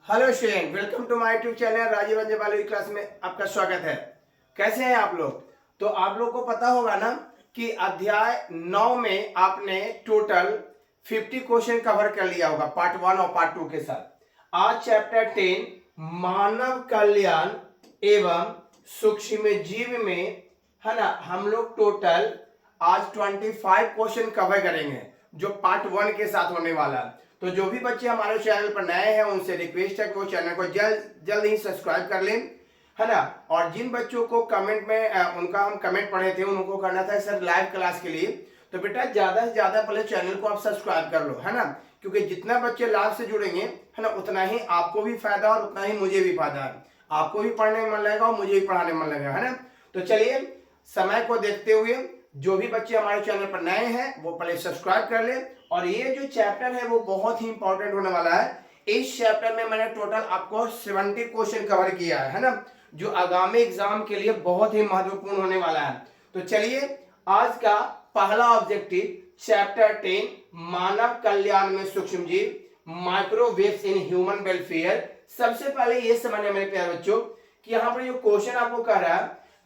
Hello student, welcome to my YouTube channel Rajiv Ranjan biology class में आपका स्वागत है। कैसे हैं आप लोग? तो आप लोग को पता होगा ना कि अध्याय 9 में आपने टोटल 50 क्वेश्चन कवर कर लिया होगा पार्ट 1 और पार्ट 2 के साथ। आज चैप्टर 10 मानव कल्याण एवं सूक्ष्म जीव में है ना, हम लोग टोटल आज 25 क्वेश्चन कवर करेंगे जो पार्ट 1 के साथ होने वाला है। तो जो भी बच्चे हमारे चैनल पर नए हैं उनसे रिक्वेस्ट है कि वो चैनल को जल्द ही सब्सक्राइब कर लें, है ना। और जिन बच्चों को कमेंट में उनका हम कमेंट पढ़े थे उनको करना था सर लाइव क्लास के लिए, तो बेटा ज्यादा से ज्यादा पहले चैनल को आप सब्सक्राइब कर लो, है ना। क्योंकि जितना बच्चे लाइव से जुड़ेंगे, है ना, उतना ही आपको भी फायदा और उतना ही मुझे भी फायदा है। आपको भी पढ़ने में मन लगेगा और मुझे भी पढ़ाने में मन लगेगा, है ना। तो चलिए समय को देखते हुए जो भी बच्चे हमारे चैनल पर नए हैं वो पहले सब्सक्राइब कर ले। और ये जो चैप्टर है वो बहुत ही इंपॉर्टेंट होने वाला है। इस चैप्टर में मैंने टोटल आपको 70 क्वेश्चन कवर किया है ना, जो आगामी एग्जाम के लिए बहुत ही महत्वपूर्ण होने वाला है। तो चलिए आज का पहला ऑब्जेक्टिव चैप्टर 10 मानव कल्याण में सूक्ष्म जीव माइक्रोवेव्स इन ह्यूमन वेलफेयर। सबसे पहले ये समझना मेरे प्यारे बच्चों कि यहाँ पर जो क्वेश्चन आपको कह रहा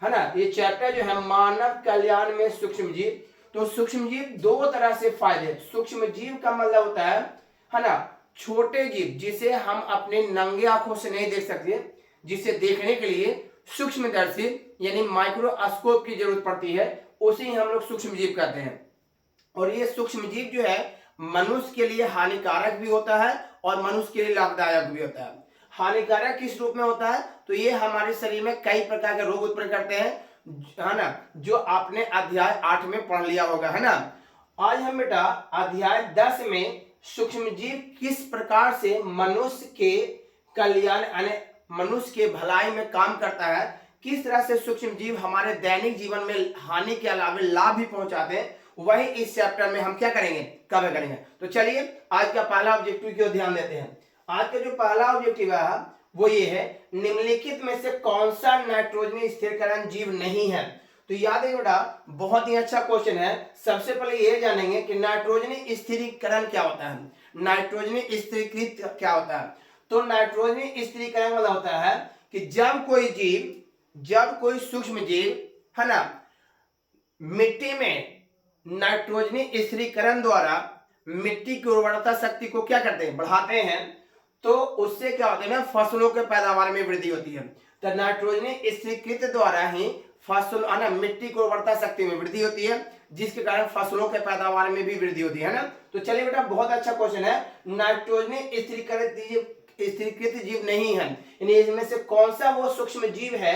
है ना, ये चैप्टर जो है मानव कल्याण में सूक्ष्म जीव। तो सूक्ष्म जीव दो तरह से फायदे। सूक्ष्म जीव का मतलब होता है ना, छोटे जीव जिसे हम अपने नंगे आंखों से नहीं देख सकते, जिसे देखने के लिए सूक्ष्मदर्शी यानी माइक्रोस्कोप की जरूरत पड़ती है, उसे ही हम लोग सूक्ष्म जीव कहते हैं। और ये सूक्ष्म जीव जो है मनुष्य के लिए हानिकारक भी होता है और मनुष्य के लिए लाभदायक भी होता है। हानिकारक किस रूप में होता है? तो ये हमारे शरीर में कई प्रकार के रोग उत्पन्न करते हैं, है ना, जो आपने अध्याय 8 में पढ़ लिया होगा, है ना। आज हम बेटा अध्याय 10 में सूक्ष्म जीव किस प्रकार से मनुष्य के कल्याण यानी मनुष्य के भलाई में काम करता है, किस तरह से सूक्ष्म जीव हमारे दैनिक जीवन में हानि के अलावा लाभ भी पहुंचाते हैं, वही इस चैप्टर में हम क्या करेंगे, कवर करेंगे। तो चलिए आज का पहला ऑब्जेक्टिव की ओर ध्यान देते हैं। आज का जो पहला ऑब्जेक्टिव है वो ये है, निम्नलिखित में से कौन सा नाइट्रोजनी स्थिरीकरण जीव नहीं है? तो याद है बेटा, बहुत ही अच्छा क्वेश्चन है। सबसे पहले ये जानेंगे कि नाइट्रोजनी स्थिरीकरण क्या होता है, नाइट्रोजनी स्थिरीकृत क्या होता है। तो नाइट्रोजनी स्थिरीकरण वाला होता है कि जब कोई सूक्ष्म जीव है ना मिट्टी में नाइट्रोजनी स्थिरीकरण द्वारा मिट्टी की उर्वरता शक्ति को क्या करते हैं, बढ़ाते हैं, तो उससे क्या होता है ना, फसलों के पैदावार में वृद्धि होती है। तो नाइट्रोजनी स्थिरीकृत द्वारा ही फसल है ना मिट्टी की उर्वरता शक्ति में वृद्धि होती है, जिसके कारण फसलों के पैदावार में भी वृद्धि होती है ना। तो चलिए बेटा बहुत अच्छा क्वेश्चन है। नाइट्रोजनी स्थिरीकृत जीव नहीं है, यानी इसमें से कौन सा वो सूक्ष्म जीव है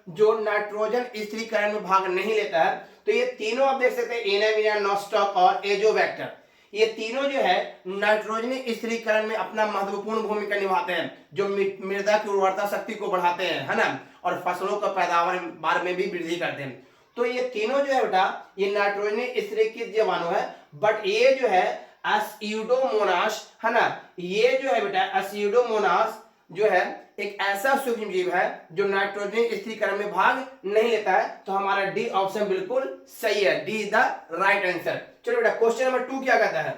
जो नाइट्रोजन स्थिरीकरण में भाग नहीं लेता है? तो ये तीनों आप देख सकते हैं, एनामिना, नॉस्टॉक और एजोबैक्टर, ये तीनों जो है नाइट्रोजनी स्थिरीकरण में अपना महत्वपूर्ण भूमिका निभाते हैं, जो मृदा की उर्वरता शक्ति को बढ़ाते हैं, है ना, और फसलों का पैदावार में भी वृद्धि करते हैं। तो ये तीनों जो है बेटा ये नाइट्रोजनी स्थिरीकृत जीवाणु है। बट ये जो है एस्यूडोमोनास, है ना, ये जो है बेटा एस्यूडोमोनास जो है एक ऐसा सूक्ष्म जीव है जो नाइट्रोजन स्थिरीकरण में भाग नहीं लेता है। तो हमारा डी ऑप्शन बिल्कुल सही है, D is the right answer. चलो बेटा क्वेश्चन नंबर 2 क्या कहता है,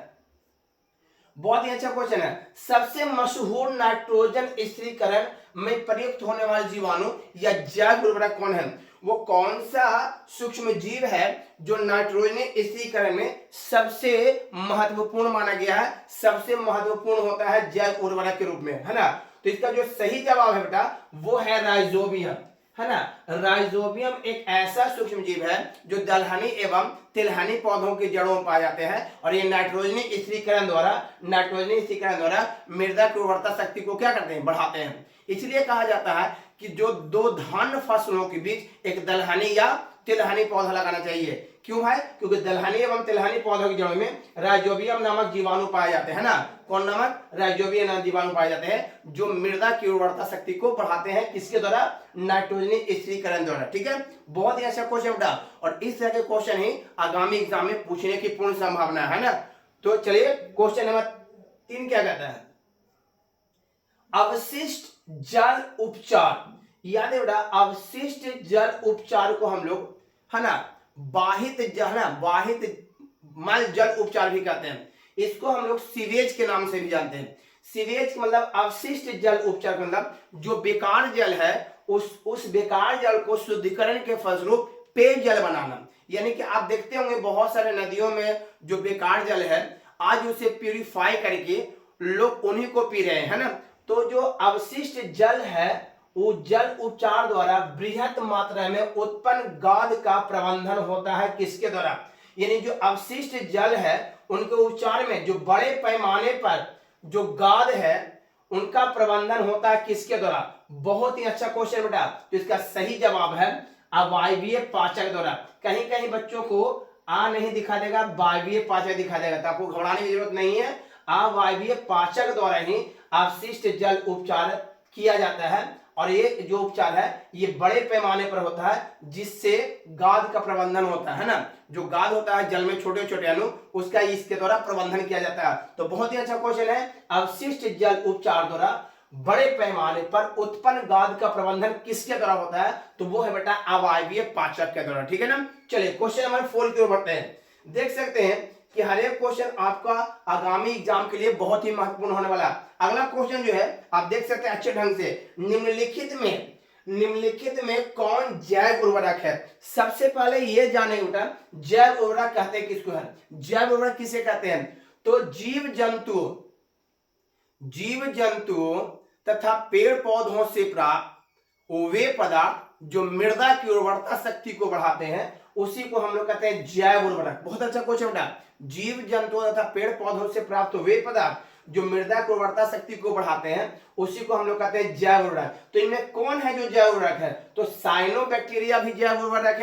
बहुत ही अच्छा क्वेश्चन है। सबसे मशहूर नाइट्रोजन स्थिरीकरण में प्रयुक्त होने वाला जीवाणु या जैव उर्वरक कौन है? वो कौन सा सूक्ष्म जीव है जो नाइट्रोजन स्थिरीकरण में सबसे महत्वपूर्ण माना गया है, सबसे महत्वपूर्ण होता है जैव उर्वरक के रूप में, है ना। तो इसका जो सही जवाब है बेटा वो है राइजोबियम, है ना। राइजोबियम एक ऐसा सूक्ष्म जीव है जो दलहनी एवं तिलहनी पौधों की जड़ों में पाए जाते हैं, और ये नाइट्रोजनी स्थिरीकरण द्वारा मृदा की उर्वरता शक्ति को क्या करते हैं, बढ़ाते हैं। इसलिए कहा जाता है कि जो दो धान्य फसलों के बीच एक दलहनी या तिलहनी पौधा लगाना चाहिए। क्यों है? क्योंकि दलहनी एवं तिलहनी पौधों की जड़ों में राइजोबियम नामक जीवाणु पाए जाते हैं ना। कौन नामक? राइजोबियम नामक जीवाणु पाए जाते हैं जो मृदा की उर्वरता शक्ति को बढ़ाते हैं। किसके द्वारा? नाइट्रोजनी स्थिरीकरण द्वारा। ठीक है, बहुत ही अच्छा क्वेश्चन बेटा, और इस तरह के क्वेश्चन ही आगामी एग्जाम में पूछने की पूर्ण संभावना है ना। तो चलिए क्वेश्चन नंबर 3 क्या कहता है, अवशिष्ट जल उपचार। याद है बेटा अवशिष्ट जल उपचार को हम लोग है ना बाहित मल जल उपचार भी कहते हैं। इसको हम लोग सीवेज के नाम से भी जानते हैं। सीवेज मतलब अवशिष्ट जल उपचार, मतलब जो बेकार जल है उस बेकार जल को शुद्धिकरण के फलस्वरूप पेयजल बनाना। यानी कि आप देखते होंगे बहुत सारे नदियों में जो बेकार जल है आज उसे प्यूरिफाई करके लोग उन्हीं को पी रहे हैं, है ना। तो जो अवशिष्ट जल है वो जल उपचार द्वारा बृहत मात्रा में उत्पन्न गाद का प्रबंधन होता है। किसके द्वारा? यानी जो अवशिष्ट जल है उनके उपचार में जो बड़े पैमाने पर जो गाद है उनका प्रबंधन होता है। किसके द्वारा? बहुत ही अच्छा क्वेश्चन बेटा। तो इसका सही जवाब है अवायवीय पाचक द्वारा। कहीं कहीं बच्चों को आ नहीं दिखा देगा, वायवीय पाचक दिखा देगा, तो आपको घबराने की जरूरत नहीं है। अवायवीय पाचक द्वारा ही अवशिष्ट जल उपचार किया जाता है और ये जो उपचार है ये बड़े पैमाने पर होता है जिससे गाद का प्रबंधन होता है ना। जो गाद होता है जल में छोटे छोटे अणु उसका इसके द्वारा प्रबंधन किया जाता है। तो बहुत ही अच्छा क्वेश्चन है। अवशिष्ट जल उपचार द्वारा बड़े पैमाने पर उत्पन्न गाद का प्रबंधन किसके द्वारा होता है? तो वो है बेटा अवायवीय पाचक के द्वारा। ठीक है ना। चलिए क्वेश्चन नंबर 4 की ओर बढ़ते हैं। देख सकते हैं कि हर एक क्वेश्चन आपका आगामी एग्जाम के लिए बहुत ही महत्वपूर्ण होने वाला है। अगला क्वेश्चन जो है आप देख सकते हैं अच्छे ढंग से, निम्नलिखित में कौन जैव उर्वरक है? सबसे पहले ये जाने बेटा जैव उर्वरक कहते हैं किसको है? जैव उर्वरक किसे कहते हैं? तो जीव जंतु तथा पेड़ पौधों से प्राप्त वे पदार्थ जो मृदा की उर्वरता शक्ति को बढ़ाते हैं उसी को हम लोग कहते हैं जैव उर्वरक। बहुत अच्छा क्वेश्चन बेटा। जीव जंतु तथा पेड़ पौधों से प्राप्त वे पदार्थ जो मृदा की उर्वरता शक्ति को बढ़ाते हैं उसी को हम लोग कहते हैं जैव उर्वरक। तो इनमें कौन है जो जैव उर्वरक है? तो साइनोबैक्टीरिया भी जैव उर्वरक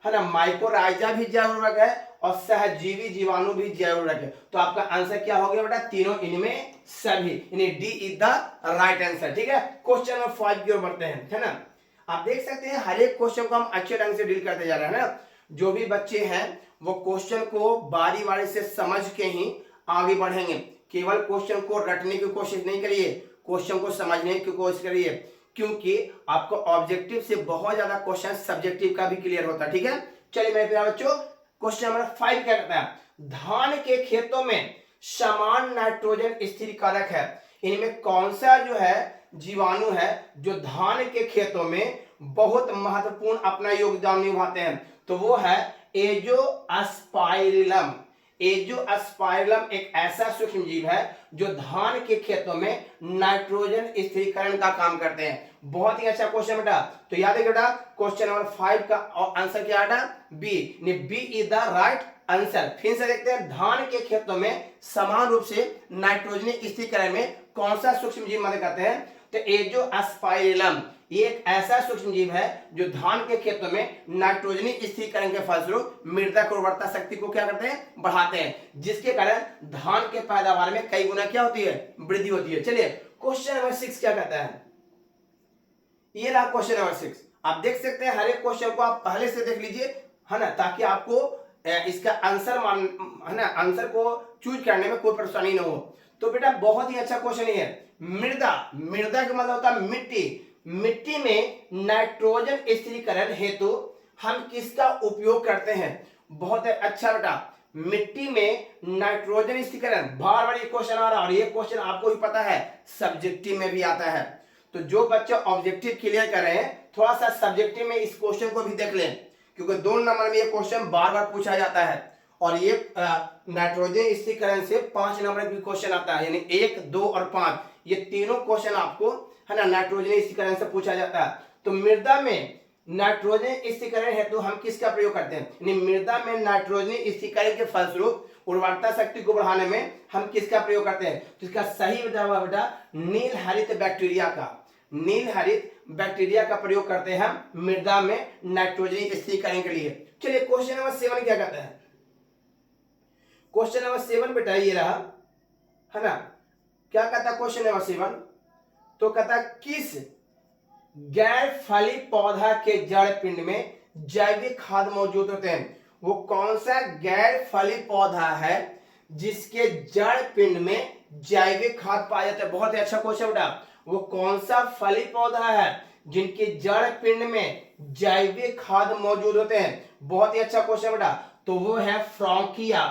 है ना, माइकोराइजा भी जैव उर्वरक है और सहजीवी जीवाणु भी जैव उर्वरक है। तो आपका आंसर क्या हो गया बेटा? तीनों इनमें सभी, यानी D is the right answer. ठीक है। क्वेश्चन नंबर 5 की ओर बढ़ते हैं, है ना। आप देख सकते हैं हर एक क्वेश्चन को हम अच्छे ढंग से डील करते जा रहे हैं ना। जो भी बच्चे हैं वो क्वेश्चन को बारी बारी से समझ के ही आगे बढ़ेंगे। केवल क्वेश्चन को रटने की कोशिश नहीं करिए, क्वेश्चन को समझने की कोशिश करिए, क्योंकि आपको ऑब्जेक्टिव से बहुत ज्यादा क्वेश्चन सब्जेक्टिव का भी क्लियर होता है। ठीक है। चलिए मेरे प्यारे बच्चों क्वेश्चन नंबर 5 क्या कहता है? धान के खेतों में समान नाइट्रोजन स्थिरीकारक है। इनमें कौन सा जो है जीवाणु है जो धान के खेतों में बहुत महत्वपूर्ण अपना योगदान निभाते हैं? तो वो है एजोस्पाइरिलम। एजोस्पाइरिलम एक ऐसा सूक्ष्म जीव है जो धान के खेतों में नाइट्रोजन स्थिरीकरण का काम करते हैं। बहुत ही अच्छा क्वेश्चन बेटा। तो याद है बेटा क्वेश्चन नंबर 5 का आंसर क्या है? B. B is the right answer. फिर से देखते हैं धान के खेतों में समान रूप से नाइट्रोजन स्थिरीकरण में कौन सा सूक्ष्म जीव मदद करते हैं? तो एजोस्पाइरिलम ये एक ऐसा सूक्ष्म जीव है जो धान के खेतों में नाइट्रोजनी स्थिरीकरण के फलस्वरूप मृदा की उर्वरता शक्ति को क्या करते हैं? बढ़ाते हैं, जिसके कारण धान के पैदावार में कई गुना क्या होती है? वृद्धि होती है। चलिए क्वेश्चन नंबर 6 क्या कहता है? ये रहा क्वेश्चन नंबर 6। आप देख सकते हैं हर एक क्वेश्चन को आप पहले से देख लीजिए, है ना, ताकि आपको इसका आंसर है ना, आंसर को चूज करने में कोई परेशानी ना हो। तो बेटा बहुत ही अच्छा क्वेश्चन है। मृदा का मतलब होता है मिट्टी में नाइट्रोजन स्थिरीकरण हेतु हम किसका उपयोग करते हैं? बहुत अच्छा बेटा, मिट्टी में नाइट्रोजन स्थिरीकरण। बार बार ये क्वेश्चन आ रहा है और ये क्वेश्चन आपको भी पता है सब्जेक्टिव में भी आता है। तो जो बच्चे ऑब्जेक्टिव क्लियर कर रहे हैं थोड़ा सा सब्जेक्टिव में इस क्वेश्चन को भी देख लें, क्योंकि 2 नंबर में ये क्वेश्चन बार बार पूछा जाता है और ये नाइट्रोजन स्थिरीकरण से 5 नंबर भी क्वेश्चन आता है, यानी 1, 2 और 5 ये तीनों क्वेश्चन आपको है ना नाइट्रोजन स्थिरीकरण से पूछा जाता है। तो मृदा में नाइट्रोजन स्थिरीकरण हेतु हम किसका प्रयोग करते हैं? यानी मृदा में नाइट्रोजन स्थिरीकरण के फलस्वरूप उर्वरता शक्ति को बढ़ाने में हम किसका प्रयोग करते हैं? तो इसका सही जवाब बेटा नील हरित बैक्टीरिया का प्रयोग करते हैं हम मृदा में नाइट्रोजन स्थिरीकरण के लिए। चलिए क्वेश्चन नंबर 7 क्या कहता है? क्वेश्चन नंबर 7 बेटा ये रहा, है ना। क्या कहता है क्वेश्चन नंबर 7? तो कहता किस गैर फली पौधा के जड़ पिंड में जैविक खाद मौजूद होते हैं? वो कौन सा गैर फली पौधा है जिसके जड़ पिंड में जैविक खाद पाया जाता है? बहुत ही अच्छा क्वेश्चन बेटा। वो कौन सा फली पौधा है जिनके जड़ पिंड में जैविक खाद मौजूद होते हैं? बहुत ही अच्छा क्वेश्चन बेटा। तो वो है फ्रॉन्किया।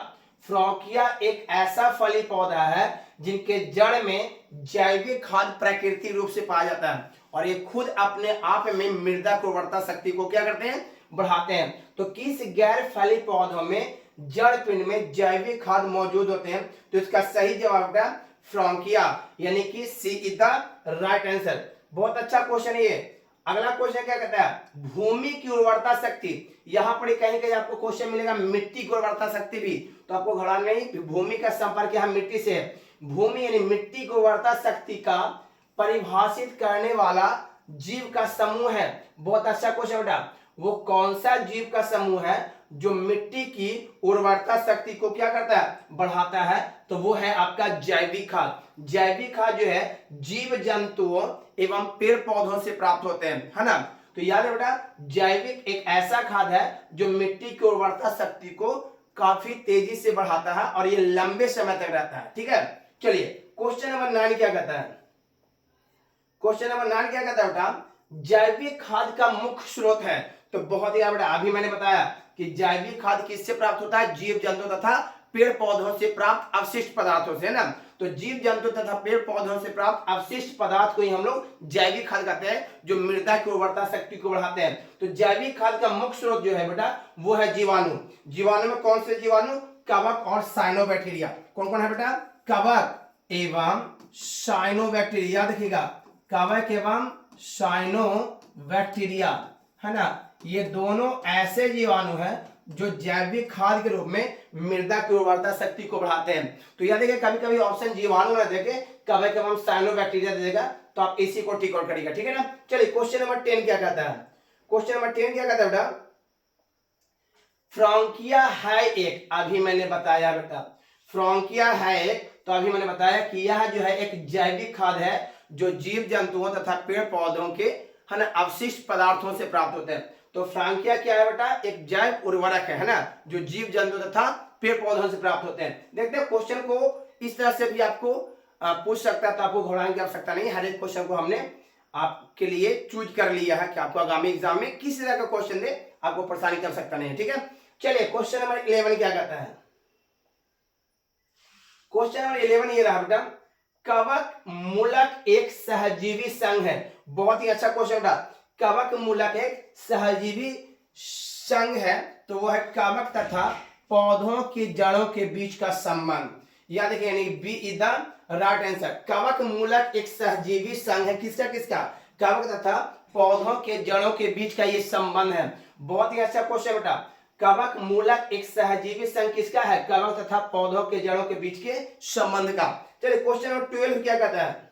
फ्रॉन्किया एक ऐसा फली पौधा है जिनके जड़ में जैविक खाद प्राकृतिक रूप से पाया जाता है और ये खुद अपने आप में मृदा की उर्वरता शक्ति को क्या करते हैं, बढ़ाते हैं। तो किस गैर फली पौधों में जड़ पिंड में जैविक खाद मौजूद होते हैं? तो इसका सही जवाब है फ्रॉन्किया, यानी कि सी इज द राइट आंसर। बहुत अच्छा क्वेश्चन है ये। अगला क्वेश्चन क्या कहता है, भूमि की उर्वरता शक्ति। यहां पर कहीं कहीं आपको क्वेश्चन मिलेगा मिट्टी की उर्वरता शक्ति भी, तो आपको घबराना नहीं, भूमि का संपर्क यहां मिट्टी से है। भूमि यानी मिट्टी की उर्वरता शक्ति का परिभाषित करने वाला जीव का समूह है। बहुत अच्छा क्वेश्चन बेटा, वो कौन सा जीव का समूह है जो मिट्टी की उर्वरता शक्ति को क्या करता है, बढ़ाता है? तो वो है आपका जैविक खाद। जैविक खाद जो है जीव जंतुओं एवं पेड़ पौधों से प्राप्त होते हैं, है ना। तो याद है बेटा, जैविक एक ऐसा खाद है जो मिट्टी की उर्वरता शक्ति को काफी तेजी से बढ़ाता है और ये लंबे समय तक रहता है। ठीक है, चलिए क्वेश्चन नंबर 9 क्या कहता है? क्वेश्चन नंबर 9 क्या कहता है बेटा, जैविक खाद का मुख्य स्रोत है। तो बहुत ही बेटा, अभी मैंने बताया कि जैविक खाद किससे प्राप्त होता है, जीव जंतु तथा पेड़ पौधों से प्राप्त अवशिष्ट पदार्थों से, है ना। तो जीव जंतु तथा पेड़ पौधों से प्राप्त अवशिष्ट पदार्थ को ही हम लोग जैविक खाद कहते हैं, जो मृदा की उर्वरता शक्ति को बढ़ाते हैं। तो जैविक खाद का मुख्य स्रोत जो है बेटा, वो है जीवाणु। जीवाणु में कौन से जीवाणु? कवक और साइनोबैक्टीरिया। कौन कौन है बेटा? कवक एवं साइनोबैक्टीरिया। देखिएगा, कवक एवं साइनोबैक्टीरिया, है ना। ये दोनों ऐसे जीवाणु हैं जो जैविक खाद के रूप में मृदा की उर्वरता शक्ति को बढ़ाते हैं। तो याद है कभी कभी ऑप्शन जीवाणु ना देके कवक एवं साइनोबैक्टीरिया दे देगा, तो आप इसी को टिक आउट करिएगा। ठीक है ना। चलिए क्वेश्चन नंबर 10 क्या कहता है? क्वेश्चन नंबर 10 क्या कहता है बेटा, फ्रॉन्किया है एक, अभी मैंने बताया बेटा, फ्रॉन्किया है एक, तो अभी मैंने बताया कि यह जो है एक जैविक खाद है जो जीव जंतुओं तथा पेड़ पौधों के, है ना, अवशिष्ट पदार्थों से प्राप्त होते हैं। तो फ्रॉन्किया क्या है बेटा, एक जैव उर्वरक है ना, जो जीव जंतु तथा पेड़ पौधों से प्राप्त होते हैं। देखते हैं क्वेश्चन को इस तरह से भी आपको पूछ सकता है, तो आपको घबराने की आवश्यकता नहीं। हर एक क्वेश्चन को हमने आपके लिए चूज कर लिया है कि आपको आगामी एग्जाम में किस तरह का क्वेश्चन दे, आपको परेशानी कर सकता नहीं। ठीक है, चलिए क्वेश्चन नंबर 11 क्या कहता है? क्वेश्चन नंबर 11 ये रहा बेटा, कवक मूलक एक सहजीवी संघ है। बहुत ही अच्छा क्वेश्चन बेटा, कवक मूलक एक सहजीवी संघ है, तो वो है कवक तथा पौधों की जड़ों के बीच का संबंध। याद रखिए, यानी B is the right answer. कवक मूलक एक सहजीवी संघ है, किसका किसका? कवक तथा पौधों के जड़ों के बीच का ये संबंध है। बहुत ही अच्छा क्वेश्चन बेटा, कवक मूलक एक सहजीवी संघ किसका है? कवक तथा पौधों के जड़ों के बीच के संबंध का। चलिए क्वेश्चन नंबर 12 क्या कहता है?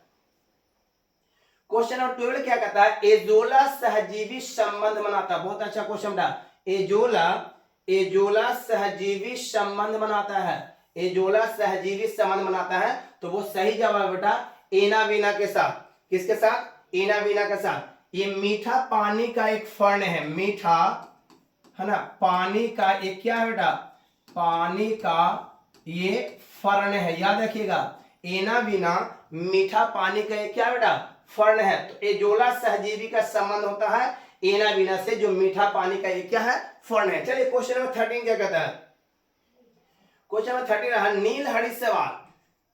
क्वेश्चन नंबर 12 क्या कहता है, एजोला सहजीवी संबंध बनाता है। बहुत अच्छा क्वेश्चन बेटा, एजोला सहजीवी संबंध बनाता है, एजोला सहजीवी संबंध बनाता है। तो वो सही जवाब बेटा एनावीना के साथ। किसके साथ? एनावीना के साथ। ये मीठा पानी का एक फर्न है, मीठा, है ना, पानी का एक क्या है बेटा, पानी का ये फर्न है। याद रखिएगा, एनावीना मीठा पानी का एक क्या बेटा, फर्न है। तो एजोला सहजीवी का संबंध होता है एनावीना से, जो मीठा पानी का एक क्या है, फर्न है। चलिए क्वेश्चन नंबर 13 क्या कहता है? क्वेश्चन नंबर 13 रहा, नील हरित शैवाल,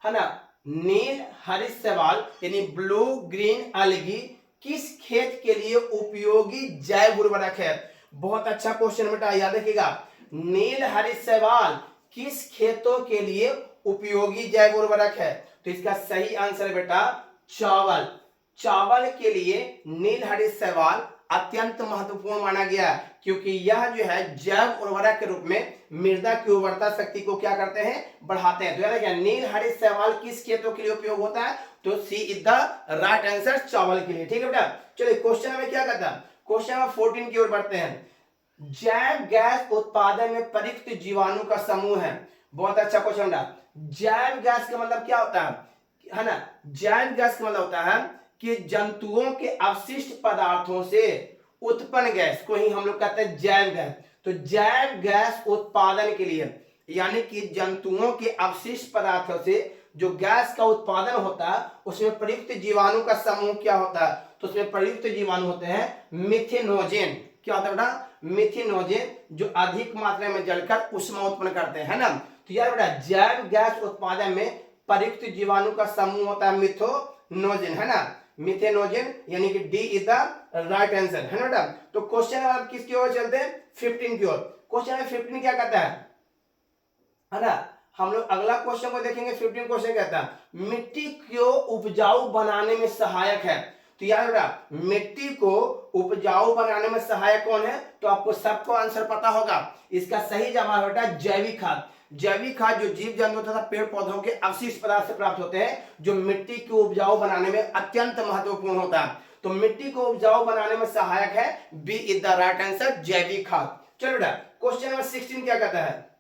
है ना, नील हरित शैवाल यानी ब्लू ग्रीन अलगी किस खेत के लिए उपयोगी जैव उर्वरक है? बहुत अच्छा क्वेश्चन बेटा, याद रखिएगा, नील हरित शैवाल किस खेतों के लिए उपयोगी जैव उर्वरक है? तो इसका सही आंसर बेटा चावल। चावल के लिए नील हरित शैवाल अत्यंत महत्वपूर्ण माना गया है, क्योंकि यह जो है जैव उर्वरक के रूप में मृदा की उर्वरता शक्ति को क्या करते हैं, बढ़ाते हैं। तो याद रखिए, नील हरित शैवाल किस खेतों के लिए उपयोग होता है? तो सी इज द राइट आंसर, चावल के लिए। ठीक है बेटा, चलिए क्वेश्चन में क्या कहता है? क्वेश्चन नंबर 14 की ओर बढ़ते हैं। जैव गैस उत्पादन में प्रयुक्त जीवाणु का समूह है। बहुत अच्छा क्वेश्चन बेटा, जैव गैस का मतलब क्या होता है ना, जैव गैस का मतलब होता है कि जंतुओं के अवशिष्ट पदार्थों से उत्पन्न गैस को ही हम लोग कहते हैं जैव गैस। तो जैव गैस उत्पादन के लिए, यानी कि जंतुओं के अवशिष्ट पदार्थों से जो गैस का उत्पादन होता है, उसमें प्रयुक्त जीवाणु का समूह क्या होता है? तो उसमें प्रयुक्त जीवाणु होते हैं मिथेनोजेन। क्या होता है बेटा? मिथेनोजेन, जो अधिक मात्रा में जलकर ऊष्मा उत्पन्न करते हैं, है ना। तो यार बेटा, जैव गैस उत्पादन में प्रयुक्त जीवाणु का समूह होता है मिथेनोजन, है ना, मिथेनोजन, यानी कि D is the right answer, है ना बेटा। तो क्वेश्चन नंबर किसकी ओर चलते हैं, 15 की ओर। क्वेश्चन नंबर 15 क्या कहता है ना, हम लोग अगला क्वेश्चन को देखेंगे। 15 क्वेश्चन कहता है मिट्टी को उपजाऊ बनाने में सहायक है। तो यार बेटा मिट्टी को उपजाऊ बनाने में सहायक कौन है, तो आपको सबको आंसर पता होगा। इसका सही जवाब बेटा जैविक खाद। जैविक खाद जो जीव जंतु तथा पेड़ पौधों के अवशिष्ट पदार्थ से प्राप्त होते हैं, जो मिट्टी को उपजाऊ बनाने में अत्यंत महत्वपूर्ण होता है। तो मिट्टी को उपजाऊ बनाने में सहायक है, B is the right answer, जैविक खाद। चलो बेटा क्वेश्चन नंबर 16 क्या कहता है,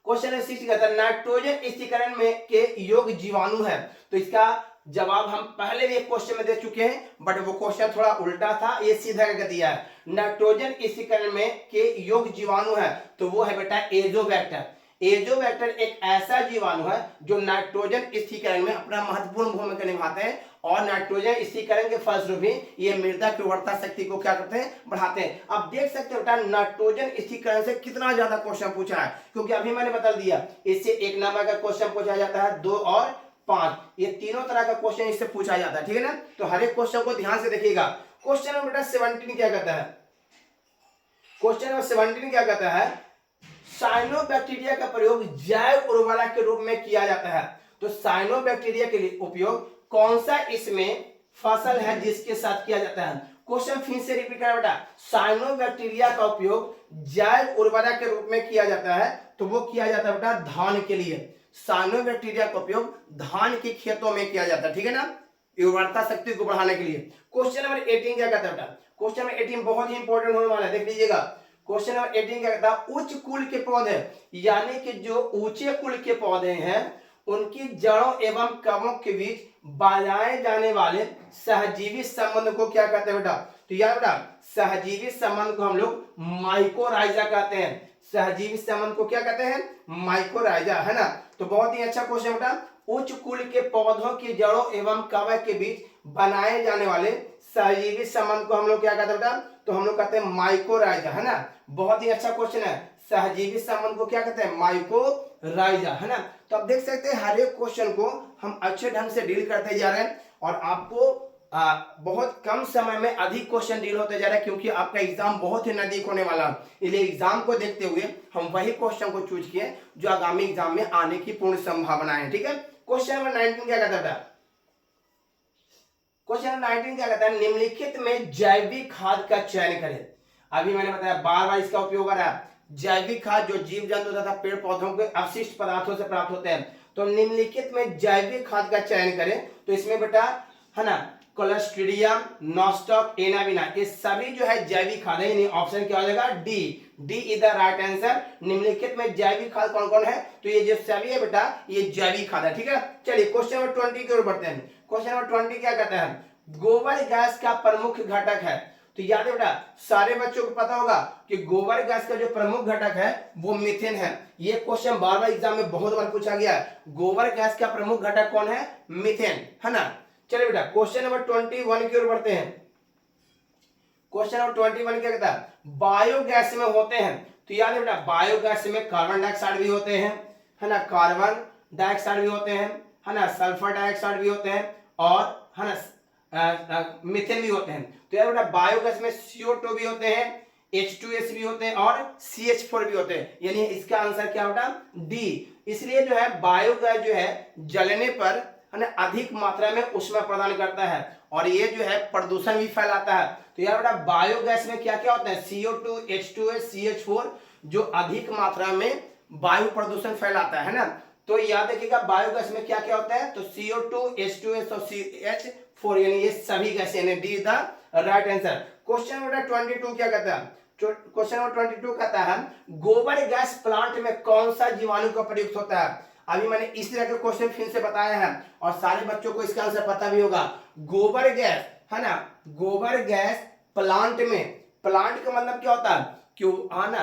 क्वेश्चन नंबर 16 कहता है नाइट्रोजन स्थिरीकरण में के योग जीवाणु है। तो इसका जवाब हम पहले भी एक क्वेश्चन में दे चुके हैं, बट वो क्वेश्चन थोड़ा उल्टा था, ये सीधा करके दिया है। नाइट्रोजन स्थिरीकरण में के योग जीवाणु है, तो वो है बेटा एजोबैक्टर। एजोबैक्टर एक ऐसा जीवाणु है जो नाइट्रोजन स्थिरीकरण में अपना महत्वपूर्ण भूमिका निभाते हैं, और नाइट्रोजन स्थिरीकरण के फलस्वरूप ही ये मृदा की उर्वरता शक्ति को क्या करते हैं, बढ़ाते हैं। अब देख सकते हो बेटा नाइट्रोजन स्थिरीकरण से कितना ज्यादा क्वेश्चन पूछा है, क्योंकि अभी मैंने बता दिया इससे 1 नंबर का क्वेश्चन पूछा जाता है, 2 और 5, ये तीनों तरह का क्वेश्चन इससे पूछा जाता है, ठीक है ना। तो हर एक क्वेश्चन को ध्यान से देखिएगा। क्वेश्चन नंबर बेटा 17 क्या कहता है, क्वेश्चन नंबर 17 क्या कहता है साइनोबैक्टीरिया का प्रयोग जैव उर्वरक के रूप में किया जाता है। तो साइनोबैक्टीरिया के लिए उपयोग कौन सा इसमें फसल है जिसके साथ किया जाता है। क्वेश्चन फिर से रिपीट करें बेटा, साइनोबैक्टीरिया का उपयोग जैव उर्वरक के रूप में किया जाता है, तो वो किया जाता है बेटा धान के लिए। साइनोबैक्टीरिया का उपयोग धान के खेतों में किया जाता है, ठीक है ना, उर्वरता शक्ति को बढ़ाने के लिए। क्वेश्चन नंबर 18 क्या कहता है बेटा, क्वेश्चन नंबर 18 बहुत ही इंपॉर्टेंट होने वाला है, देख लीजिएगा। क्वेश्चन नंबर 18 क्या कहता है उच्च कुल के पौधे, यानी कि जो ऊंचे कुल के पौधे हैं उनकी जड़ों एवं कवों के बीच बनाए जाने वाले सहजीवी संबंध को क्या कहते हैं बेटा। तो यार बेटा सहजीवी संबंध को हम लोग माइकोराइजा कहते हैं। सहजीवी संबंध को क्या कहते हैं, माइकोराइजा, है ना। तो बहुत ही अच्छा क्वेश्चन बेटा, उच्च कुल के पौधों की जड़ों एवं कवक के बीच बनाए जाने वाले सहजीवी संबंध को हम लोग क्या कहते हैं बेटा, तो हम लोग कहते हैं माइकोराइजा, है ना। बहुत ही अच्छा क्वेश्चन है, सहजीवी संबंध को क्या कहते हैं, माइकोराइजा, है ना। तो आप देख सकते हैं हर एक क्वेश्चन को हम अच्छे ढंग से डील करते जा रहे हैं, और आपको बहुत कम समय में अधिक क्वेश्चन डील होते जा रहे हैं, क्योंकि आपका एग्जाम बहुत ही नजदीक होने वाला है। इसलिए एग्जाम को देखते हुए हम वही क्वेश्चन को चूज किए जो आगामी एग्जाम में आने की पूर्ण संभावना है, ठीक है। क्वेश्चन नंबर 19 क्या कहता है, क्वेश्चन नंबर 19 क्या कहता है निम्नलिखित में जैविक खाद का चयन करें। अभी मैंने बताया बार बार इसका उपयोग हो रहा है, जैविक खाद जो जीव जंतु तथा पेड़ पौधों के अवशिष्ट पदार्थों से प्राप्त होते हैं। तो निम्नलिखित में जैविक खाद का चयन करें, तो इसमें बेटा है ना कोलेस्ट्रीडियम, नॉस्टॉक, एनाबिना, ये सभी जो है जैविक खाद है। ऑप्शन क्या हो जाएगा, D, D is the right answer. निम्नलिखित में जैविक खाद कौन कौन है, तो ये जो सभी है बेटा ये जैविक खाद है, ठीक है। चलिए क्वेश्चन नंबर 20 की ओर बढ़ते हैं। क्वेश्चन नंबर 20 क्या कहता है गोबर गैस का प्रमुख घटक है। तो याद है बेटा सारे बच्चों को पता होगा कि गोबर गैस का जो प्रमुख घटक है वो मीथेन है। ये क्वेश्चन बार बार एग्जाम में बहुत बार पूछा गया है, गोबर गैस का प्रमुख घटक कौन है, मीथेन, है ना। चलिए बेटा क्वेश्चन नंबर 21 की ओर बढ़ते हैं। क्वेश्चन नंबर 21 क्या कहता है बायोगैस में होते हैं। तो याद है बेटा बायोगैस में कार्बन डाइऑक्साइड भी होते हैं, है ना, कार्बन डाइऑक्साइड भी होते हैं, है ना, सल्फर डाइऑक्साइड भी होते हैं, और है ना मीथेन भी होते हैं। तो यार बेटा बायोगैस में CO2 भी होते हैं, H2S भी होते हैं, और CH4 भी होते हैं, यानी इसका आंसर क्या बेटा डी। इसलिए जो है बायोगैस जो है जलने पर है ना अधिक मात्रा में ऊष्मा प्रदान करता है, और ये जो है प्रदूषण भी फैलाता है। तो यार बेटा बायोगैस में क्या क्या होता है, CO2, H2S, CH4 जो अधिक मात्रा में वायु प्रदूषण फैलाता है ना। तो याद रखिएगा बायोगैस में क्या क्या होता है, तो CO2, H2S और CH4, यानी ये सभी गैस, यानी D the right answer. Question number 22 क्या कहता है, क्वेश्चन नंबर 22 कहता है गोबर गैस प्लांट में कौन सा जीवाणु का प्रयुक्त होता है। अभी मैंने इस तरह के क्वेश्चन फिर से बताया है, और सारे बच्चों को इसका आंसर पता भी होगा। गोबर गैस, है ना, गोबर गैस प्लांट में, प्लांट का मतलब क्या होता है, क्यों, है ना,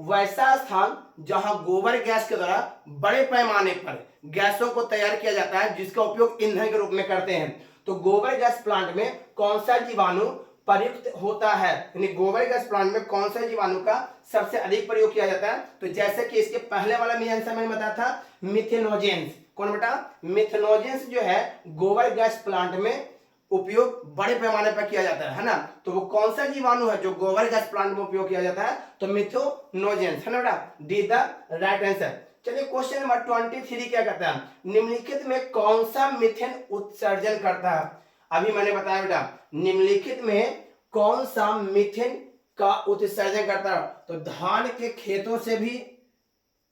वैसा स्थान जहां गोबर गैस के द्वारा बड़े पैमाने पर गैसों को तैयार किया जाता है जिसका उपयोग ईंधन के रूप में करते हैं। तो गोबर गैस प्लांट में कौन सा जीवाणु प्रयुक्त होता है, यानी गोबर गैस प्लांट में कौन सा जीवाणु का सबसे अधिक प्रयोग किया जाता है? तो जैसे कि इसके पहले वाला में आंसर मैंने बताया था मिथेनोजेंस। कौन बेटा? मिथेनोजेंस जो है गोबर गैस प्लांट में उपयोग बड़े पैमाने पर किया जाता है ना। तो वो कौन सा जीवाणु है जो गोबर गैस प्लांट में उपयोग किया जाता है? तो मिथेनोजेंस है ना बेटा, डी द राइट आंसर। चलिए क्वेश्चन नंबर 23 क्या कहता है? निम्नलिखित में कौन सा मीथेन उत्सर्जन करता है? अभी मैंने बताया बेटा, निम्नलिखित में कौन सा मीथेन का उत्सर्जन करता है? तो धान के खेतों से भी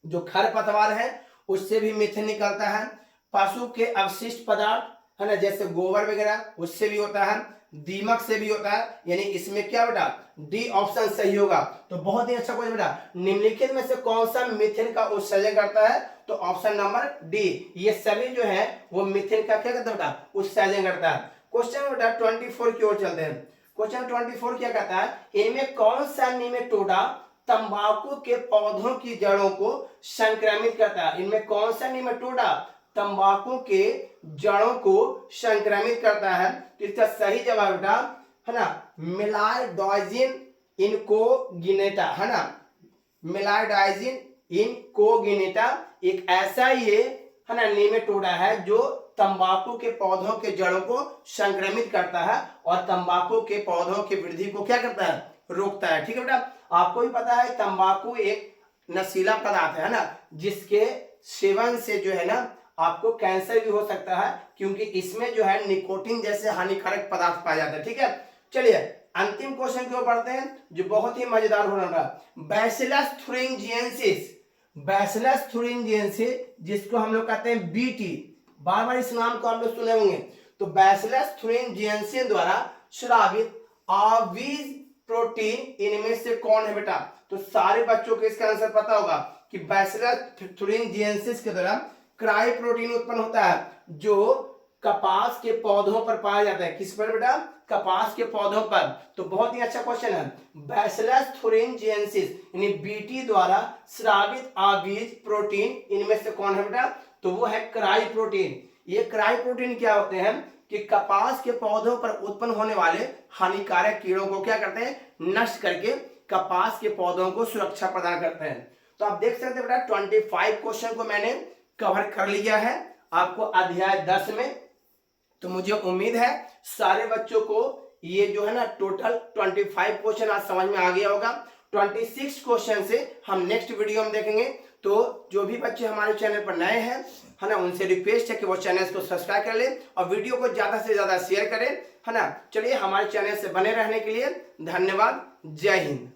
जो खरपतवार है उससे भी मीथेन निकलता है, पशु के अवशिष्ट पदार्थ है ना जैसे गोबर वगैरह उससे भी होता है, दीमक से भी होता है, यानी इसमें क्या बेटा? डी ऑप्शन सही होगा। तो बहुत ही अच्छा क्वेश्चन बेटा, निम्नलिखित में से कौन सा मीथेन का उत्सर्जन करता है? तो ऑप्शन नंबर डी, ये सभी जो है वो मीथेन का क्या करता है बेटा? उत्सर्जन करता है। क्वेश्चन बेटा 24 की ओर चलते हैं। क्वेश्चन 24 क्या कहता है? इनमें कौन सा निमेटोडा तंबाकू के पौधों की जड़ों को संक्रमित करता है? इनमें कौन सा निमेटोडा तंबाकू के जड़ों को संक्रमित करता है? तो इसका सही जवाब बेटा है ना मिलाइडाइजिन इनकोगिनेटा है ना, मिलाइडाइजिन इनकोगिनेटा एक ऐसा ये है ना नेमेटोडा है जो तंबाकू के पौधों के जड़ों को संक्रमित करता है और तंबाकू के पौधों की वृद्धि को क्या करता है? रोकता है। ठीक है बेटा, आपको भी पता है तंबाकू एक नशीला पदार्थ है ना, जिसके सेवन से जो है ना आपको कैंसर भी हो सकता है, क्योंकि इसमें जो है निकोटीन जैसे हानिकारक पदार्थ पाया जाता है। ठीक है, चलिए अंतिम क्वेश्चन की ओर बढ़ते हैं जो बहुत ही मजेदार हो रहा है। बैसिलस थुरिंजिएंसिस, बैसिलस थुरिंजिएंसिस जिसको हम लोग कहते हैं बीटी, बार बार इस नाम को आप लोग सुने होंगे। तो बैसिलस थुरिंजिएंसिस द्वारा स्रावित आवीज प्रोटीन इनमें से कौन है बेटा? तो सारे बच्चों को इसका आंसर पता होगा कि बैसिलस थुरिंजिएंसिस के द्वारा क्राई प्रोटीन उत्पन्न होता है जो कपास के पौधों पर पाया जाता है। किस पर बेटा? कपास के पौधों पर। तो बहुत ही अच्छा क्वेश्चन है। बैसिलस थुरिंजिएंसिस यानी बीटी द्वारा स्रावित आवीज प्रोटीन इनमें से कौन है बेटा? तो वो है क्राई प्रोटीन। ये क्राई प्रोटीन क्या होते हैं कि कपास के पौधों पर उत्पन्न होने वाले हानिकारक कीड़ों को क्या करते हैं? नष्ट करके कपास के पौधों को सुरक्षा प्रदान करते हैं। तो आप देख सकते हैं बेटा 25 क्वेश्चन को मैंने कवर कर लिया है आपको अध्याय 10 में। तो मुझे उम्मीद है सारे बच्चों को ये जो है ना टोटल 25 क्वेश्चन आज समझ में आ गया होगा। 26 क्वेश्चन से हम नेक्स्ट वीडियो में देखेंगे। तो जो भी बच्चे हमारे चैनल पर नए हैं है ना, उनसे रिक्वेस्ट है कि वो चैनल को सब्सक्राइब कर ले और वीडियो को ज्यादा से ज्यादा शेयर करें है ना। चलिए हमारे चैनल से बने रहने के लिए धन्यवाद। जय हिंद।